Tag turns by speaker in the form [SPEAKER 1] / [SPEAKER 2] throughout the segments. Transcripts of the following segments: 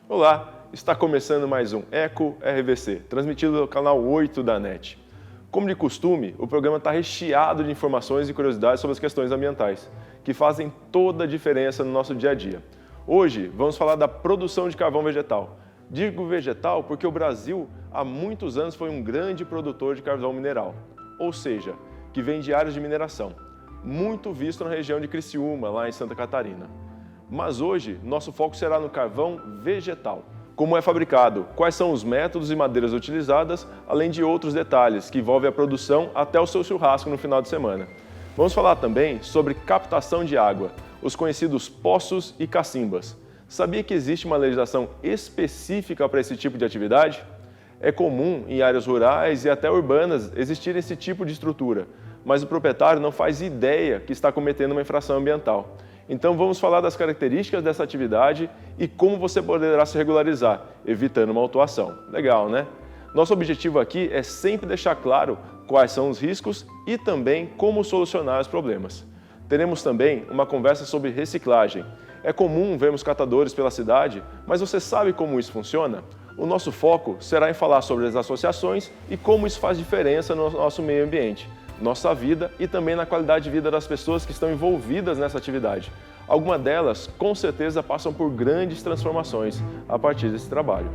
[SPEAKER 1] Olá, está começando mais um Eco RVC, transmitido pelo canal 8 da NET. Como de costume, o programa está recheado de informações e curiosidades sobre as questões ambientais, que fazem toda a diferença no nosso dia a dia. Hoje, vamos falar da produção de carvão vegetal. Digo vegetal porque o Brasil, há muitos anos, foi um grande produtor de carvão mineral, ou seja, que vem de áreas de mineração, muito visto na região de Criciúma, lá em Santa Catarina. Mas hoje, nosso foco será no carvão vegetal. Como é fabricado, quais são os métodos e madeiras utilizadas, além de outros detalhes que envolvem a produção até o seu churrasco no final de semana. Vamos falar também sobre captação de água, os conhecidos poços e cacimbas. Sabia que existe uma legislação específica para esse tipo de atividade? É comum em áreas rurais e até urbanas existir esse tipo de estrutura, mas o proprietário não faz ideia que está cometendo uma infração ambiental. Então vamos falar das características dessa atividade e como você poderá se regularizar, evitando uma autuação. Legal, né? Nosso objetivo aqui é sempre deixar claro quais são os riscos e também como solucionar os problemas. Teremos também uma conversa sobre reciclagem. É comum vermos catadores pela cidade, mas você sabe como isso funciona? O nosso foco será em falar sobre as associações e como isso faz diferença no nosso meio ambiente, nossa vida e também na qualidade de vida das pessoas que estão envolvidas nessa atividade. Algumas delas, com certeza, passam por grandes transformações a partir desse trabalho.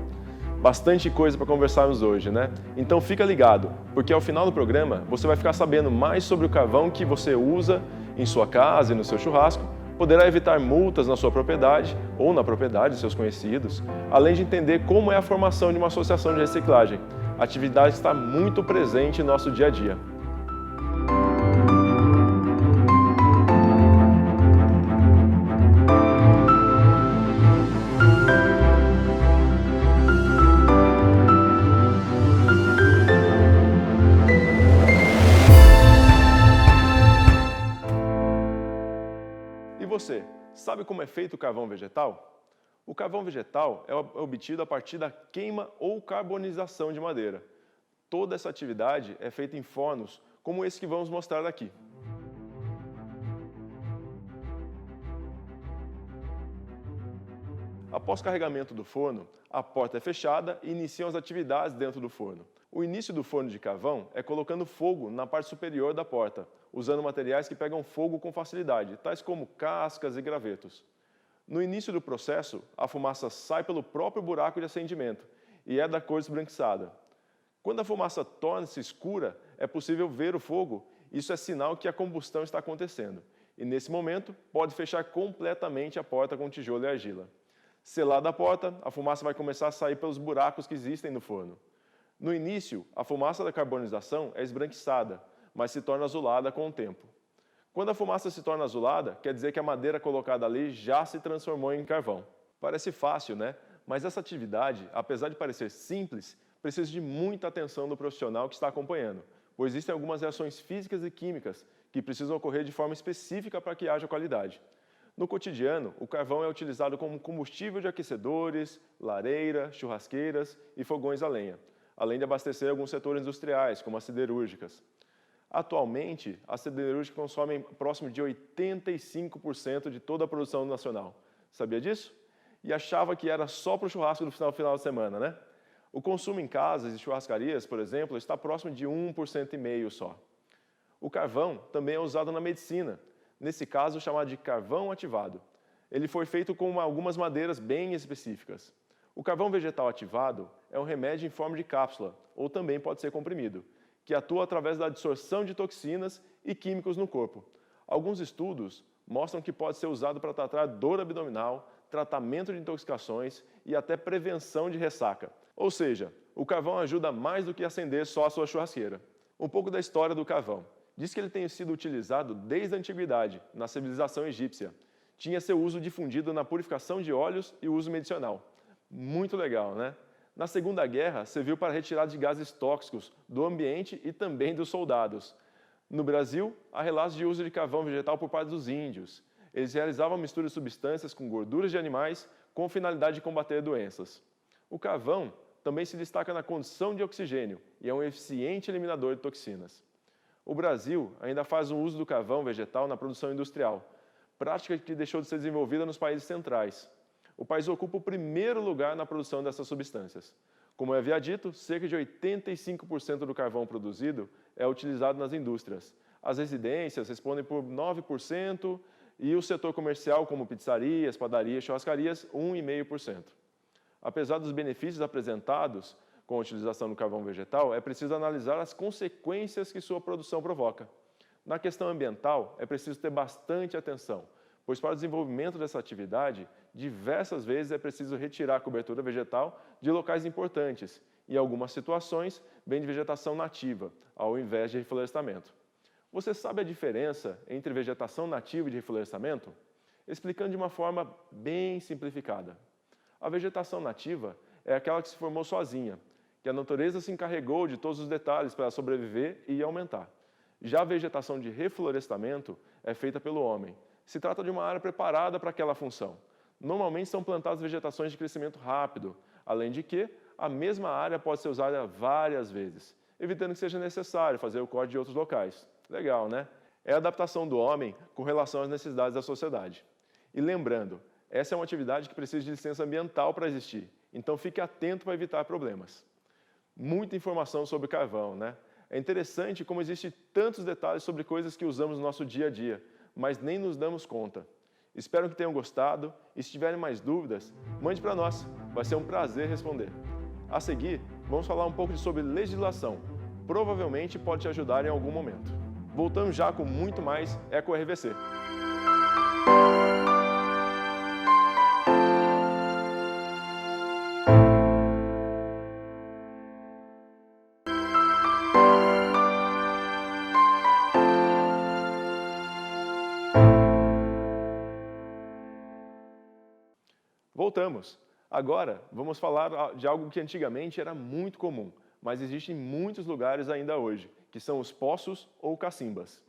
[SPEAKER 1] Bastante coisa para conversarmos hoje, né? Então fica ligado, porque ao final do programa você vai ficar sabendo mais sobre o carvão que você usa em sua casa e no seu churrasco, poderá evitar multas na sua propriedade ou na propriedade de seus conhecidos, além de entender como é a formação de uma associação de reciclagem. A atividade está muito presente em nosso dia a dia. E você, sabe como é feito o carvão vegetal? O carvão vegetal é obtido a partir da queima ou carbonização de madeira. Toda essa atividade é feita em fornos, como esse que vamos mostrar aqui. Após carregamento do forno, a porta é fechada e iniciam as atividades dentro do forno. O início do forno de carvão é colocando fogo na parte superior da porta, usando materiais que pegam fogo com facilidade, tais como cascas e gravetos. No início do processo, a fumaça sai pelo próprio buraco de acendimento e é da cor esbranquiçada. Quando a fumaça torna-se escura, é possível ver o fogo, isso é sinal que a combustão está acontecendo. E nesse momento, pode fechar completamente a porta com tijolo e argila. Selada a porta, a fumaça vai começar a sair pelos buracos que existem no forno. No início, a fumaça da carbonização é esbranquiçada, mas se torna azulada com o tempo. Quando a fumaça se torna azulada, quer dizer que a madeira colocada ali já se transformou em carvão. Parece fácil, né? Mas essa atividade, apesar de parecer simples, precisa de muita atenção do profissional que está acompanhando, pois existem algumas reações físicas e químicas que precisam ocorrer de forma específica para que haja qualidade. No cotidiano, o carvão é utilizado como combustível de aquecedores, lareira, churrasqueiras e fogões a lenha, além de abastecer alguns setores industriais, como as siderúrgicas. Atualmente, as siderúrgicas consomem próximo de 85% de toda a produção nacional. Sabia disso? E achava que era só para o churrasco do final de semana, né? O consumo em casas e churrascarias, por exemplo, está próximo de 1,5% só. O carvão também é usado na medicina, nesse caso chamado de carvão ativado. Ele foi feito com algumas madeiras bem específicas. O carvão vegetal ativado é um remédio em forma de cápsula, ou também pode ser comprimido, que atua através da absorção de toxinas e químicos no corpo. Alguns estudos mostram que pode ser usado para tratar dor abdominal, tratamento de intoxicações e até prevenção de ressaca. Ou seja, o carvão ajuda mais do que acender só a sua churrasqueira. Um pouco da história do carvão. Diz que ele tem sido utilizado desde a antiguidade, na civilização egípcia. Tinha seu uso difundido na purificação de óleos e uso medicinal. Muito legal, né? Na Segunda Guerra, serviu para a retirada de gases tóxicos do ambiente e também dos soldados. No Brasil, há relatos de uso de carvão vegetal por parte dos índios. Eles realizavam mistura de substâncias com gorduras de animais com finalidade de combater doenças. O carvão também se destaca na condição de oxigênio e é um eficiente eliminador de toxinas. O Brasil ainda faz um uso do carvão vegetal na produção industrial, prática que deixou de ser desenvolvida nos países centrais. o país ocupa o primeiro lugar na produção dessas substâncias. Como eu havia dito, cerca de 85% do carvão produzido é utilizado nas indústrias. As residências respondem por 9% e o setor comercial, como pizzarias, padarias, churrascarias, 1,5%. Apesar dos benefícios apresentados com a utilização do carvão vegetal, é preciso analisar as consequências que sua produção provoca. Na questão ambiental, é preciso ter bastante atenção, pois para o desenvolvimento dessa atividade, diversas vezes é preciso retirar a cobertura vegetal de locais importantes e, em algumas situações, vem de vegetação nativa, ao invés de reflorestamento. Você sabe a diferença entre vegetação nativa e de reflorestamento? Explicando de uma forma bem simplificada. A vegetação nativa é aquela que se formou sozinha, que a natureza se encarregou de todos os detalhes para sobreviver e aumentar. Já a vegetação de reflorestamento é feita pelo homem. Se trata de uma área preparada para aquela função. Normalmente são plantadas vegetações de crescimento rápido, além de que a mesma área pode ser usada várias vezes, evitando que seja necessário fazer o corte de outros locais. Legal, né? É a adaptação do homem com relação às necessidades da sociedade. E lembrando, essa é uma atividade que precisa de licença ambiental para existir, então fique atento para evitar problemas. Muita informação sobre carvão, né? É interessante como existem tantos detalhes sobre coisas que usamos no nosso dia a dia, mas nem nos damos conta. Espero que tenham gostado e se tiverem mais dúvidas, mande para nós, vai ser um prazer responder. A seguir, vamos falar um pouco sobre legislação, provavelmente pode te ajudar em algum momento. Voltamos já com muito mais EcoRVC. Voltamos. Agora, vamos falar de algo que antigamente era muito comum, mas existe em muitos lugares ainda hoje, que são os poços ou cacimbas.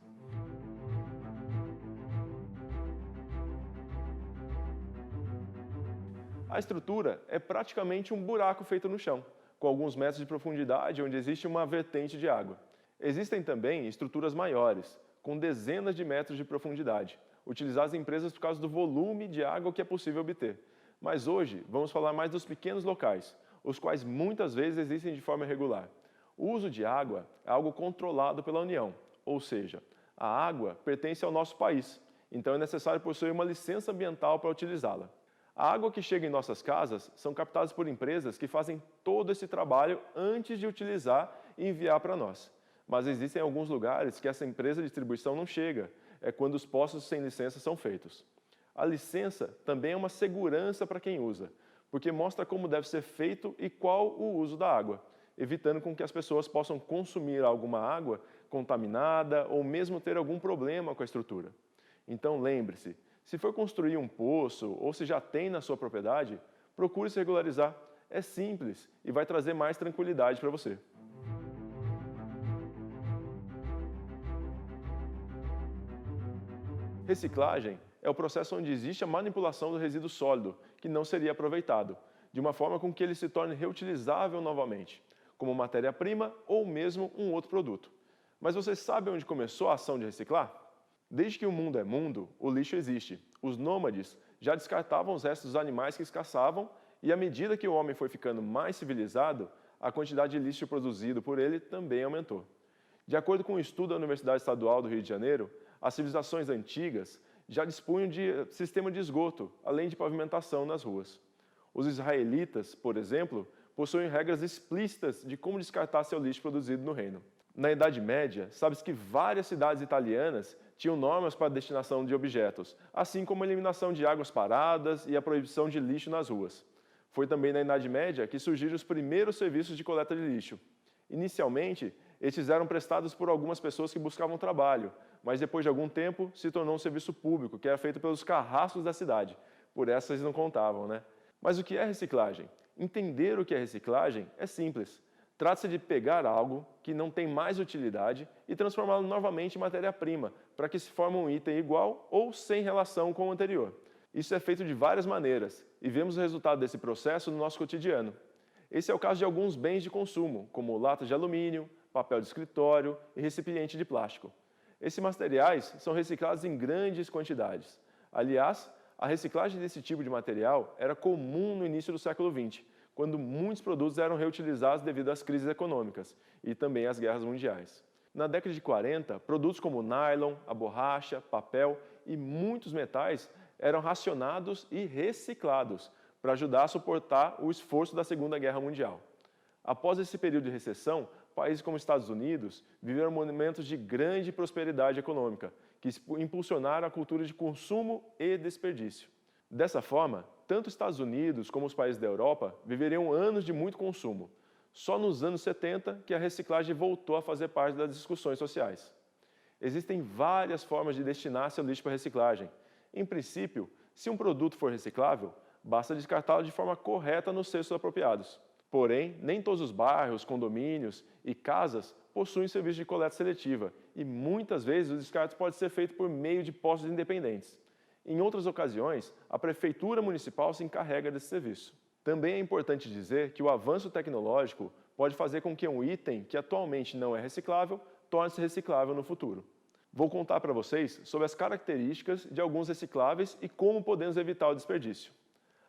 [SPEAKER 1] A estrutura é praticamente um buraco feito no chão, com alguns metros de profundidade onde existe uma vertente de água. Existem também estruturas maiores, com dezenas de metros de profundidade, utilizadas em empresas por causa do volume de água que é possível obter. Mas hoje vamos falar mais dos pequenos locais, os quais muitas vezes existem de forma irregular. O uso de água é algo controlado pela União, ou seja, a água pertence ao nosso país, então é necessário possuir uma licença ambiental para utilizá-la. A água que chega em nossas casas são captadas por empresas que fazem todo esse trabalho antes de utilizar e enviar para nós. Mas existem alguns lugares que essa empresa de distribuição não chega, é quando os poços sem licença são feitos. A licença também é uma segurança para quem usa, porque mostra como deve ser feito e qual o uso da água, evitando com que as pessoas possam consumir alguma água contaminada ou mesmo ter algum problema com a estrutura. Então lembre-se, se for construir um poço ou se já tem na sua propriedade, procure se regularizar. É simples e vai trazer mais tranquilidade para você. Reciclagem é o processo onde existe a manipulação do resíduo sólido, que não seria aproveitado, de uma forma com que ele se torne reutilizável novamente, como matéria-prima ou mesmo um outro produto. Mas você sabe onde começou a ação de reciclar? Desde que o mundo é mundo, o lixo existe. Os nômades já descartavam os restos dos animais que caçavam e, à medida que o homem foi ficando mais civilizado, a quantidade de lixo produzido por ele também aumentou. De acordo com um estudo da Universidade Estadual do Rio de Janeiro, as civilizações antigas já dispunham de sistema de esgoto, além de pavimentação nas ruas. Os israelitas, por exemplo, possuem regras explícitas de como descartar seu lixo produzido no reino. Na Idade Média, sabe-se que várias cidades italianas tinham normas para a destinação de objetos, assim como a eliminação de águas paradas e a proibição de lixo nas ruas. Foi também na Idade Média que surgiram os primeiros serviços de coleta de lixo. Inicialmente, estes eram prestados por algumas pessoas que buscavam trabalho, mas depois de algum tempo se tornou um serviço público, que era feito pelos carrascos da cidade. Por essa eles não contavam, né? Mas o que é reciclagem? Entender o que é reciclagem é simples. Trata-se de pegar algo que não tem mais utilidade e transformá-lo novamente em matéria-prima, para que se forme um item igual ou sem relação com o anterior. Isso é feito de várias maneiras e vemos o resultado desse processo no nosso cotidiano. Esse é o caso de alguns bens de consumo, como latas de alumínio, papel de escritório e recipiente de plástico. Esses materiais são reciclados em grandes quantidades. Aliás, A reciclagem desse tipo de material era comum no início do século XX, quando muitos produtos eram reutilizados devido às crises econômicas e também às guerras mundiais. Na década de 40, produtos como o nylon, a borracha, papel e muitos metais eram racionados e reciclados para ajudar a suportar o esforço da Segunda Guerra Mundial. Após esse período de recessão, países como Estados Unidos viveram momentos de grande prosperidade econômica, que impulsionaram a cultura de consumo e desperdício. Dessa forma, tanto os Estados Unidos como os países da Europa viveriam anos de muito consumo. Só nos anos 70 que a reciclagem voltou a fazer parte das discussões sociais. Existem várias formas de destinar seu lixo para reciclagem. Em princípio, se um produto for reciclável, basta descartá-lo de forma correta nos cestos apropriados. Porém, nem todos os bairros, condomínios e casas possuem serviço de coleta seletiva e muitas vezes o descarte pode ser feito por meio de postos independentes. Em outras ocasiões, a prefeitura municipal se encarrega desse serviço. Também é importante dizer que o avanço tecnológico pode fazer com que um item que atualmente não é reciclável torne-se reciclável no futuro. Vou contar para vocês sobre as características de alguns recicláveis e como podemos evitar o desperdício.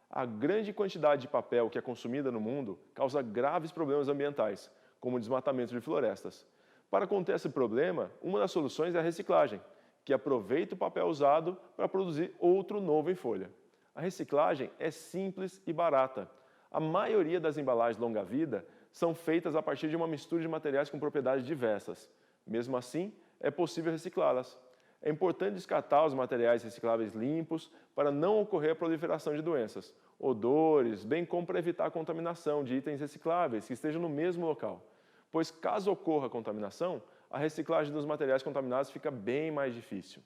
[SPEAKER 1] A grande quantidade de papel que é consumida no mundo causa graves problemas ambientais, como o desmatamento de florestas. Para conter esse problema, uma das soluções é a reciclagem, que aproveita o papel usado para produzir outro novo em folha. A reciclagem é simples e barata. A maioria das embalagens longa-vida são feitas a partir de uma mistura de materiais com propriedades diversas. Mesmo assim, é possível reciclá-las. É importante descartar os materiais recicláveis limpos para não ocorrer a proliferação de doenças, odores, bem como para evitar a contaminação de itens recicláveis que estejam no mesmo local. Pois caso ocorra a contaminação, a reciclagem dos materiais contaminados fica bem mais difícil.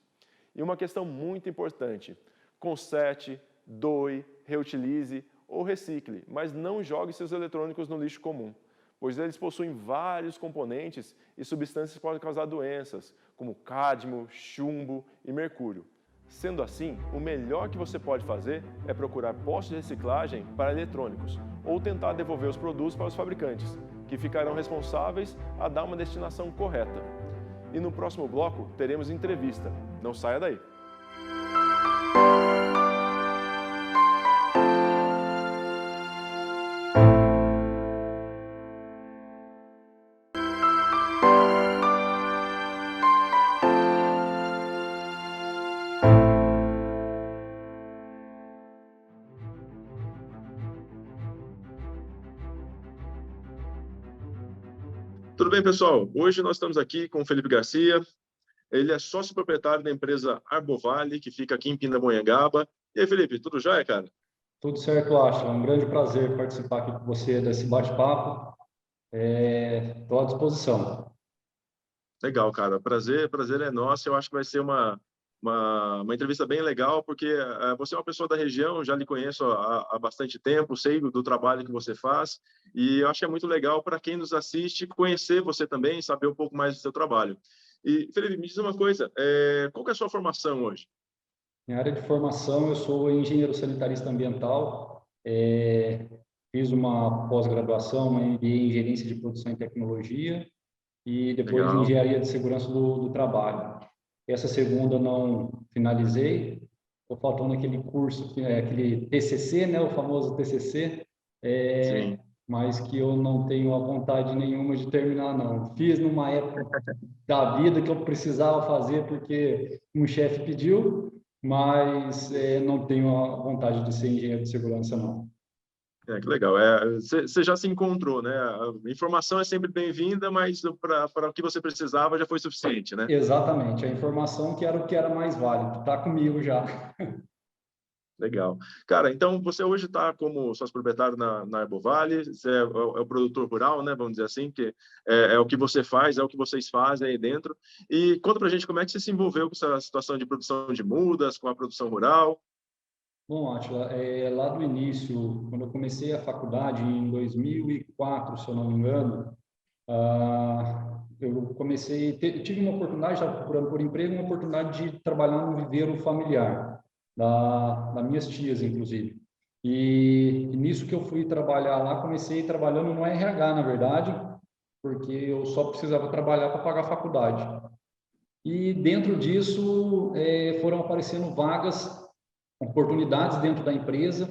[SPEAKER 1] E uma questão muito importante: conserte, doe, reutilize ou recicle, mas não jogue seus eletrônicos no lixo comum, pois eles possuem vários componentes e substâncias que podem causar doenças, como cádmio, chumbo e mercúrio. Sendo assim, o melhor que você pode fazer é procurar postos de reciclagem para eletrônicos ou tentar devolver os produtos para os fabricantes, que ficarão responsáveis a dar uma destinação correta. E no próximo bloco teremos entrevista. Não saia daí! Tudo bem, pessoal? Hoje nós estamos aqui com o Felipe Garcia. Ele é sócio proprietário da empresa Arbovale, que fica aqui em Pindamonhangaba. E aí, Felipe, tudo jóia, cara?
[SPEAKER 2] Tudo certo, Ashton. É um grande prazer participar aqui com você desse bate-papo. Estou à disposição.
[SPEAKER 1] Legal, cara. Prazer é nosso. Eu acho que vai ser uma entrevista bem legal, porque você é uma pessoa da região, já lhe conheço há bastante tempo, sei do trabalho que você faz, e eu acho que é muito legal para quem nos assiste conhecer você também, saber um pouco mais do seu trabalho. E, Felipe, me diz uma coisa, qual que é a sua formação hoje?
[SPEAKER 2] Minha área de formação, eu sou engenheiro sanitarista ambiental, fiz uma pós-graduação, uma MBA em Gerência de Produção e Tecnologia, e depois
[SPEAKER 1] Legal.
[SPEAKER 2] Engenharia de Segurança do Trabalho. Essa segunda não finalizei, estou faltando aquele curso, aquele TCC, né, o famoso TCC,
[SPEAKER 1] Sim.
[SPEAKER 2] mas que eu não tenho a vontade nenhuma de terminar, não. Fiz numa época da vida que eu precisava fazer porque um chefe pediu, mas não tenho a vontade de ser engenheiro de segurança, não.
[SPEAKER 1] Que legal. Você já se encontrou, né? A informação é sempre bem-vinda, mas para o que você precisava já foi suficiente, né?
[SPEAKER 2] Exatamente. A informação que era o que era mais válido. Está comigo já.
[SPEAKER 1] Legal. Cara, então você hoje está como sócio proprietário na Arbovale, você é o produtor rural, né? Vamos dizer assim, que é o que você faz, é o que vocês fazem aí dentro. E conta pra gente como é que você se envolveu com essa situação de produção de mudas, com a produção rural.
[SPEAKER 2] Bom, Átila, lá do início, quando eu comecei a faculdade, em 2004, se eu não me engano, eu tive uma oportunidade, estava procurando por emprego, uma oportunidade de trabalhar no viveiro familiar, das minhas tias, inclusive. E nisso que eu fui trabalhar lá, comecei trabalhando no RH, na verdade, porque eu só precisava trabalhar para pagar a faculdade. E dentro disso, foram aparecendo vagas oportunidades dentro da empresa,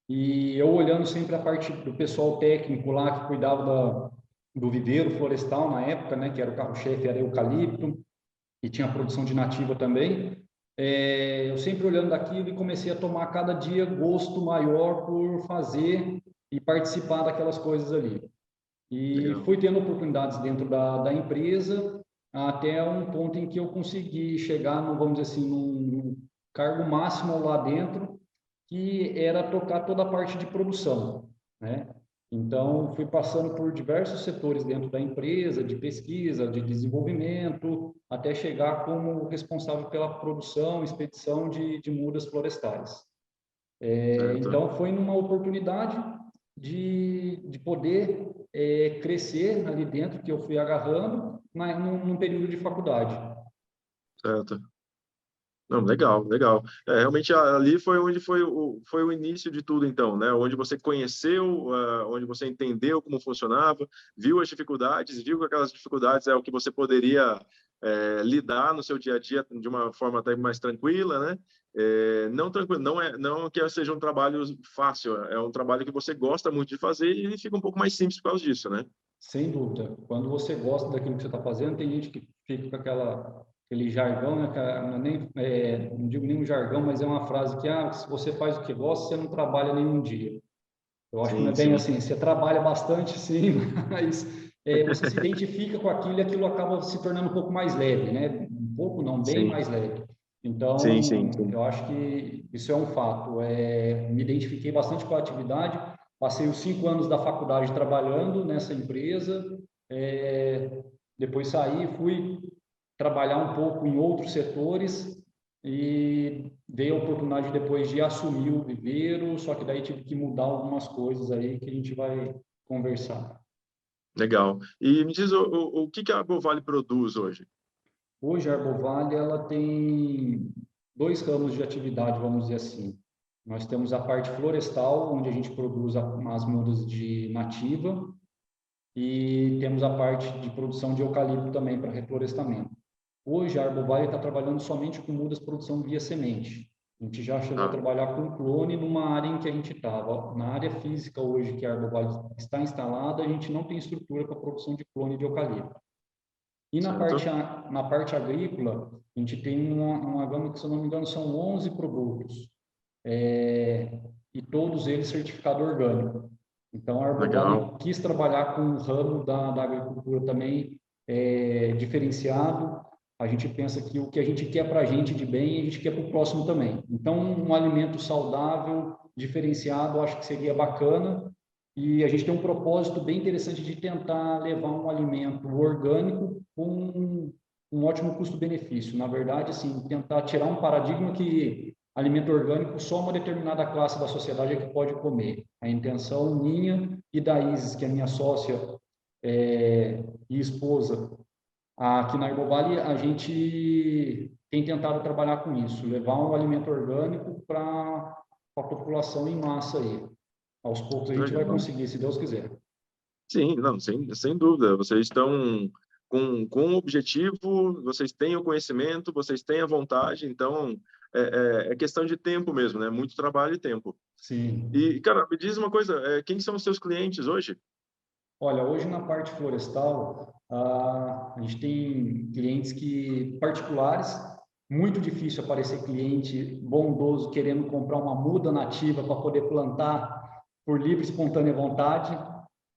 [SPEAKER 2] e eu olhando sempre a parte do pessoal técnico lá que cuidava do viveiro florestal na época, né, que era o carro-chefe, era eucalipto, e tinha a produção de nativa também. Eu sempre olhando daquilo e comecei a tomar cada dia gosto maior por fazer e participar daquelas coisas ali. E
[SPEAKER 1] Legal.
[SPEAKER 2] fui tendo oportunidades dentro da empresa até um ponto em que eu consegui chegar, vamos dizer assim, num cargo máximo lá dentro, que era tocar toda a parte de produção, né? Então, fui passando por diversos setores dentro da empresa, de pesquisa, de desenvolvimento, até chegar como responsável pela produção e expedição de mudas florestais.
[SPEAKER 1] Certo.
[SPEAKER 2] Então, foi numa oportunidade de poder crescer ali dentro, que eu fui agarrando, num período de faculdade.
[SPEAKER 1] Certo. Não, legal, legal. Realmente ali foi onde foi o início de tudo, então, né? Onde você conheceu, onde você entendeu como funcionava, viu as dificuldades, viu que aquelas dificuldades é o que você poderia lidar no seu dia a dia de uma forma até mais tranquila, né? Não tranquilo, não que seja um trabalho fácil, é um trabalho que você gosta muito de fazer e fica um pouco mais simples por causa disso, né?
[SPEAKER 2] Sem dúvida. Quando você gosta daquilo que você está fazendo, tem gente que fica com aquele jargão, né? Não, não digo nem um jargão, mas é uma frase que, se você faz o que gosta, você não trabalha nenhum dia. Eu acho que não é
[SPEAKER 1] Sim,
[SPEAKER 2] bem
[SPEAKER 1] sim,
[SPEAKER 2] assim. Você trabalha bastante, sim, mas você se identifica com aquilo e aquilo acaba se tornando um pouco mais leve, né? Um pouco, não, bem
[SPEAKER 1] sim,
[SPEAKER 2] mais leve.
[SPEAKER 1] sim, sim,
[SPEAKER 2] Então,
[SPEAKER 1] sim.
[SPEAKER 2] eu acho que isso é um fato. Me identifiquei bastante com a atividade. Passei os 5 anos da faculdade trabalhando nessa empresa. Depois saí, fui trabalhar um pouco em outros setores e veio a oportunidade depois de assumir o viveiro, só que daí tive que mudar algumas coisas aí que a gente vai conversar.
[SPEAKER 1] Legal. E me diz o que a Arbovale produz hoje?
[SPEAKER 2] Hoje a Arbovale ela tem dois ramos de atividade, vamos dizer assim. Nós temos a parte florestal, onde a gente produz as mudas de nativa, e temos a parte de produção de eucalipto também para reflorestamento. Hoje, a Arbovale está trabalhando somente com mudas de produção via semente. A gente já chegou a
[SPEAKER 1] Ah,
[SPEAKER 2] trabalhar com clone numa área em que a gente estava. Na área física hoje que a Arbovale está instalada, a gente não tem estrutura para produção de clone de eucalipto. E
[SPEAKER 1] certo.
[SPEAKER 2] na parte agrícola, a gente tem uma gama que, se eu não me engano, são 11 produtos. E todos eles certificado orgânico. Então, a
[SPEAKER 1] Legal.
[SPEAKER 2] Arbovale quis trabalhar com um ramo da agricultura também diferenciado. A gente pensa que o que a gente quer para a gente de bem, a gente quer para o próximo também. Então, um alimento saudável, diferenciado, acho que seria bacana. E a gente tem um propósito bem interessante de tentar levar um alimento orgânico com um ótimo custo-benefício. Na verdade, assim, tentar tirar um paradigma que alimento orgânico só uma determinada classe da sociedade é que pode comer. A intenção minha e da Isis, que é minha sócia e esposa, aqui na Herbovale, a gente tem tentado trabalhar com isso, levar um alimento orgânico para a população em massa aí. Aos poucos a gente vai
[SPEAKER 1] Legal.
[SPEAKER 2] conseguir, se Deus quiser.
[SPEAKER 1] Sim, não, sem dúvida. Vocês estão com um objetivo, vocês têm o conhecimento, vocês têm a vontade, então é questão de tempo mesmo, né? Muito trabalho e tempo.
[SPEAKER 2] Sim.
[SPEAKER 1] E, cara, me diz uma coisa, quem são os seus clientes hoje?
[SPEAKER 2] Olha, hoje na parte florestal, a gente tem clientes particulares, muito difícil aparecer cliente bondoso querendo comprar uma muda nativa para poder plantar por livre e espontânea vontade.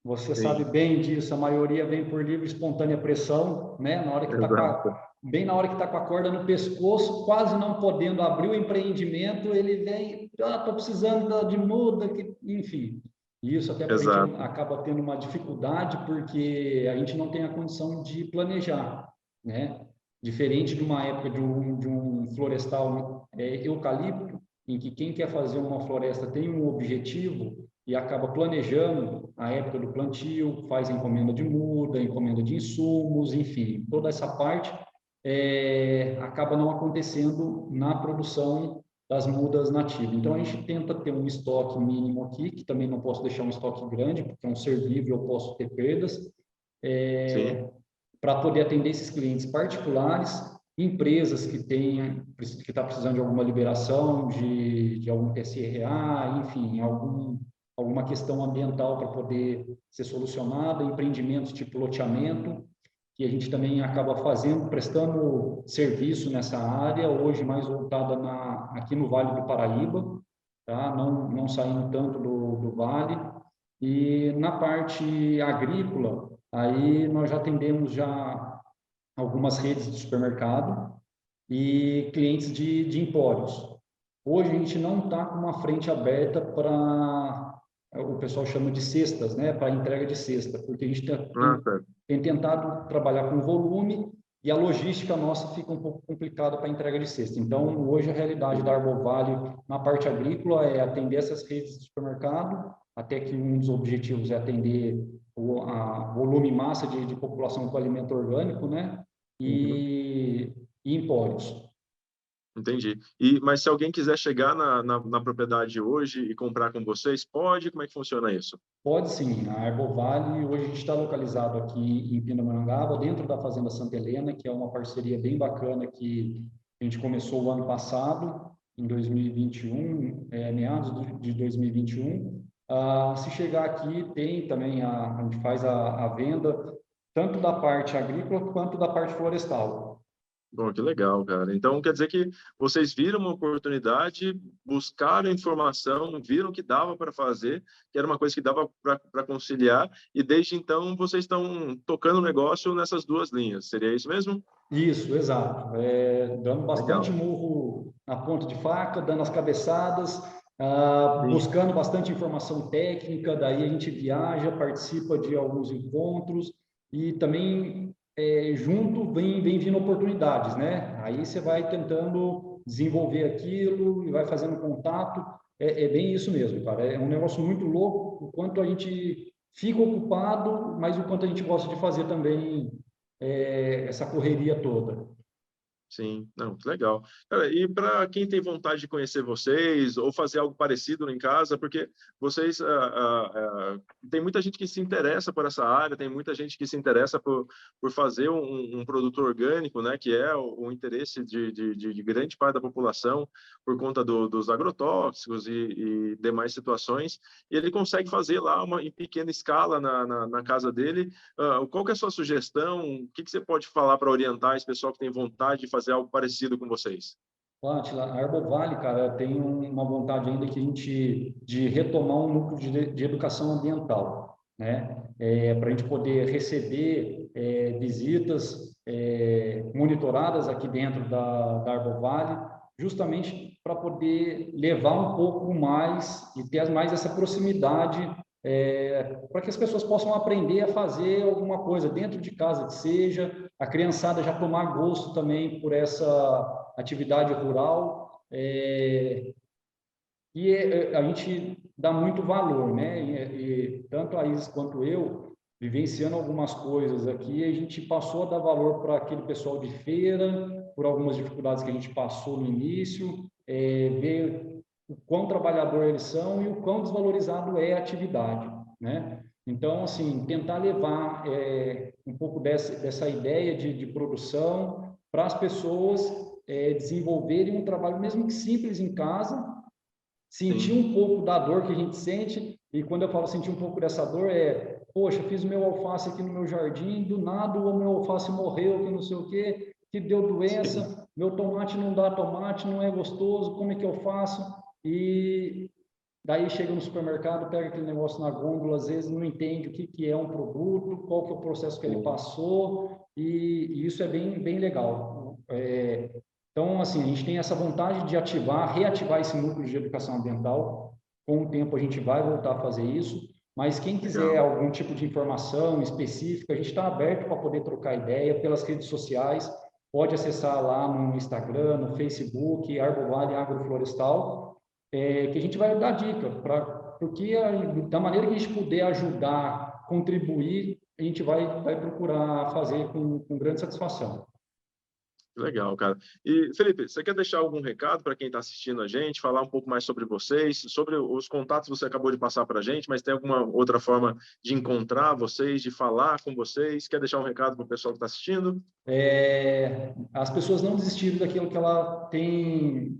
[SPEAKER 2] Você sabe
[SPEAKER 1] Sim,
[SPEAKER 2] bem disso, a maioria vem por livre e espontânea pressão, né? Na hora que está
[SPEAKER 1] exato,
[SPEAKER 2] bem na hora que está com a corda no pescoço, quase não podendo abrir o empreendimento, ele vem, estou precisando de muda, enfim. E isso até para a gente
[SPEAKER 1] exato.
[SPEAKER 2] acaba tendo uma dificuldade, porque a gente não tem a condição de planejar, né? Diferente de uma época de um florestal eucalipto, em que quem quer fazer uma floresta tem um objetivo e acaba planejando a época do plantio, faz encomenda de muda, encomenda de insumos, enfim, toda essa parte acaba não acontecendo na produção das mudas nativas. Então, a gente tenta ter um estoque mínimo aqui, que também não posso deixar um estoque grande, porque é um ser vivo, eu posso ter perdas,
[SPEAKER 1] Sim,
[SPEAKER 2] para poder atender esses clientes particulares empresas que está precisando de alguma liberação de algum TSRA, enfim, alguma questão ambiental para poder ser solucionada, empreendimentos tipo loteamento, que a gente também acaba prestando serviço nessa área, hoje mais voltada aqui no Vale do Paraíba, tá? Não saindo tanto do Vale. E na parte agrícola, aí nós já atendemos já algumas redes de supermercado e clientes de empórios. Hoje a gente não está com uma frente aberta para, o pessoal chama de cestas, né, para entrega de cesta, porque a gente tem tentado trabalhar com volume e a logística nossa fica um pouco complicada para entrega de cesta. Então, hoje a realidade da Arbovale na parte agrícola é atender essas redes de supermercado, até que um dos objetivos é atender a volume massa de população com alimento orgânico, né, e empórios.
[SPEAKER 1] Entendi. Mas se alguém quiser chegar na propriedade hoje e comprar com vocês, pode? Como é que funciona isso?
[SPEAKER 2] Pode sim. A Arbovale, hoje a gente está localizado aqui em Pindamonhangaba, dentro da Fazenda Santa Helena, que é uma parceria bem bacana que a gente começou o ano passado, em 2021, meados de 2021. Se chegar aqui, tem também, a gente faz a venda tanto da parte agrícola quanto da parte florestal.
[SPEAKER 1] Bom, que legal, cara. Então, quer dizer que vocês viram uma oportunidade, buscaram informação, viram que dava para fazer, que era uma coisa que dava para conciliar, e desde então vocês estão tocando o negócio nessas duas linhas. Seria isso mesmo?
[SPEAKER 2] Isso, exato. Dando bastante
[SPEAKER 1] Legal.
[SPEAKER 2] murro na ponta de faca, dando as cabeçadas,
[SPEAKER 1] Sim.
[SPEAKER 2] buscando bastante informação técnica, daí a gente viaja, participa de alguns encontros e também junto vem vindo oportunidades, né? Aí você vai tentando desenvolver aquilo e vai fazendo contato. É bem isso mesmo, cara. É um negócio muito louco, o quanto a gente fica ocupado, mas o quanto a gente gosta de fazer também essa correria toda.
[SPEAKER 1] Sim, não, que legal. Cara, e para quem tem vontade de conhecer vocês ou fazer algo parecido em casa, porque vocês tem muita gente que se interessa por essa área, tem muita gente que se interessa por fazer um produto orgânico, né, que é o interesse de grande parte da população por conta dos agrotóxicos e demais situações, e ele consegue fazer lá em pequena escala na casa dele. Qual que é a sua sugestão? O que você pode falar para orientar esse pessoal que tem vontade de fazer algo parecido com vocês?
[SPEAKER 2] Átila, a Arbovale, cara, tem uma vontade ainda de retomar um núcleo de educação ambiental, né? Para a gente poder receber visitas monitoradas aqui dentro da Arbovale, justamente para poder levar um pouco mais e ter mais essa proximidade para que as pessoas possam aprender a fazer alguma coisa dentro de casa, que seja a criançada já tomar gosto também por essa atividade rural, a gente dá muito valor, né? E tanto a Isis quanto eu, vivenciando algumas coisas aqui, a gente passou a dar valor para aquele pessoal de feira, por algumas dificuldades que a gente passou no início, ver o quão trabalhador eles são e o quão desvalorizado é a atividade, né? Então, assim, tentar levar um pouco dessa ideia de produção para as pessoas desenvolverem um trabalho, mesmo que simples em casa, sentir um pouco da dor que a gente sente, e quando eu falo sentir um pouco dessa dor, poxa, fiz o meu alface aqui no meu jardim, do nada o meu alface morreu, que não sei o quê, que deu doença,
[SPEAKER 1] Sim.
[SPEAKER 2] meu tomate não dá tomate, não é gostoso, como é que eu faço? E daí chega no supermercado, pega aquele negócio na gôndola, às vezes não entende o que é um produto, qual que é o processo que ele passou, e isso é bem legal. Então, assim, a gente tem essa vontade de reativar esse núcleo de educação ambiental. Com o tempo a gente vai voltar a fazer isso, mas quem quiser
[SPEAKER 1] Legal.
[SPEAKER 2] algum tipo de informação específica, a gente está aberto para poder trocar ideia pelas redes sociais. Pode acessar lá no Instagram, no Facebook, Arbovale Agroflorestal, que a gente vai dar dica, porque da maneira que a gente puder ajudar, contribuir, a gente vai procurar fazer com grande satisfação.
[SPEAKER 3] Legal, cara. E, Felipe, você quer deixar algum recado para quem está assistindo a gente, falar um pouco mais sobre vocês, sobre os contatos que você acabou de passar para a gente, mas tem alguma outra forma de encontrar vocês, de falar com vocês? Quer deixar um recado para o pessoal que está assistindo?
[SPEAKER 2] As pessoas não desistiram daquilo que ela tem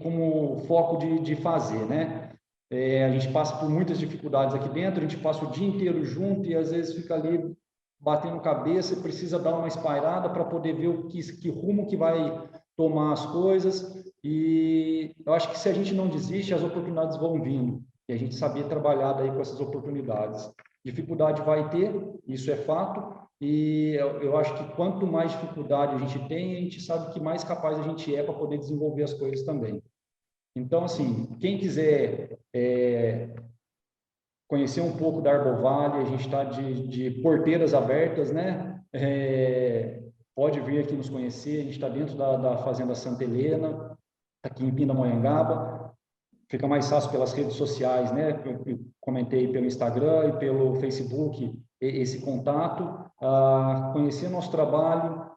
[SPEAKER 2] como foco de fazer, né? A gente passa por muitas dificuldades aqui dentro, a gente passa o dia inteiro junto e às vezes fica ali batendo cabeça e precisa dar uma espairada para poder ver que rumo que vai tomar as coisas. E eu acho que se a gente não desiste, as oportunidades vão vindo. E a gente saber trabalhar daí com essas oportunidades. Dificuldade vai ter, isso é fato. E eu acho que quanto mais dificuldade a gente tem, a gente sabe que mais capaz a gente é para poder desenvolver as coisas também. Então, assim, quem quiser conhecer um pouco da Arbovale, a gente está de porteiras abertas, né? Pode vir aqui nos conhecer, a gente está dentro da Fazenda Santa Helena, aqui em Pindamonhangaba. Fica mais fácil pelas redes sociais, né? Eu comentei pelo Instagram e pelo Facebook esse contato. Conhecer nosso trabalho,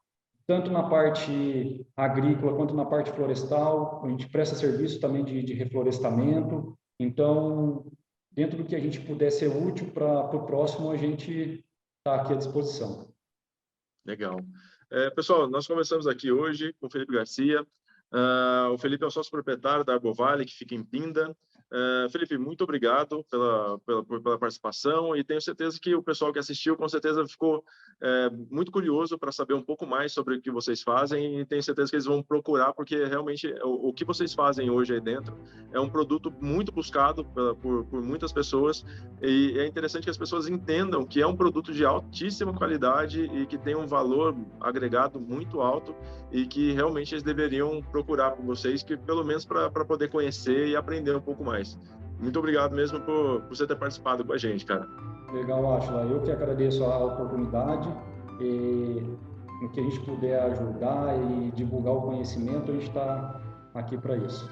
[SPEAKER 2] tanto na parte agrícola quanto na parte florestal. A gente presta serviço também de reflorestamento. Então, dentro do que a gente puder ser útil para o próximo, a gente está aqui à disposição.
[SPEAKER 3] Legal. Pessoal, nós conversamos aqui hoje com o Felipe Garcia. O Felipe é o sócio proprietário da Arbovale, que fica em Pinda. Felipe, muito obrigado pela participação e tenho certeza que o pessoal que assistiu com certeza ficou muito curioso para saber um pouco mais sobre o que vocês fazem e tenho certeza que eles vão procurar porque realmente o que vocês fazem hoje aí dentro é um produto muito buscado por muitas pessoas e é interessante que as pessoas entendam que é um produto de altíssima qualidade e que tem um valor agregado muito alto e que realmente eles deveriam procurar por vocês, que pelo menos para poder conhecer e aprender um pouco mais. Muito obrigado mesmo por você ter participado com a gente, cara.
[SPEAKER 2] Legal, Átila. Eu que agradeço a oportunidade e no que a gente puder ajudar e divulgar o conhecimento, a gente está aqui para isso.